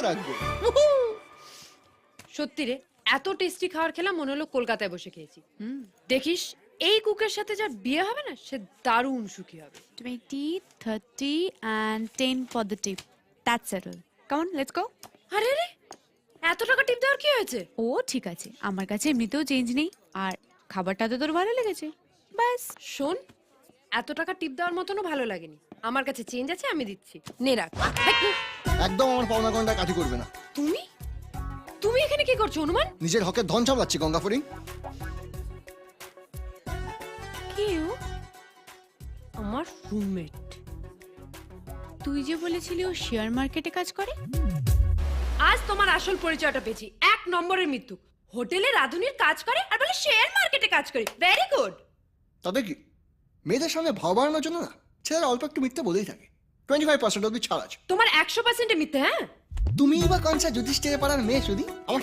রাখবো। সত্যি রে, এত টেস্টি খাবার খেলাম মনে হলো কলকাতায় বসে খেয়েছি। দেখিস এই কুকের সাথে যার বিয়ে হবে না সে দারুণ সুখী হবে। 20, 30 and 10 for the tip. That's settled. Come on, let's go. আরে রে, এত টাকা টিপ দেওয়ার কি হয়েছে? ও ঠিক আছে, আমার কাছে এমনিতেও চেঞ্জ নেই আর খাবারটা তো তোর ভালো লেগেছে ব্যাস। শোন, এত টাকা টিপ দেওয়ার মতনও ভালো লাগেনি। আমার কাছে চেঞ্জ আছে, আমি দিচ্ছি, নে রাখ। একদম আমার পাওনা গন্ডা কাঠি করবে না। তুমি তুমি এখানে কি করছো অনুমান? নিজের হকে ধন চালাচ্ছি গঙ্গা ফরিং। কেউ আমার রুমমেট। তুই যে বলেছিলি ও শেয়ার মার্কেটে কাজ করে। আজ তোমার আসল পরিচয়টা পেয়েছি। 1 নম্বরের মৃত্যু। হোটেলে রাঁধুনির কাজ করে আর বলে শেয়ার মার্কেটে কাজ করে। Very good. তবে কি মেয়েদের সামনে ভাব বাড়ানোর জন্য না ছেলেরা অল্প একটু মিথ্যে বলেই থাকে। 25% অব্দি ছাড় আছে। তোমার 100% মিথ্যে। হ্যাঁ, তুমি বা কনসা যুধিষ্ঠিরের পাড়ার মেয়ে যদি আমার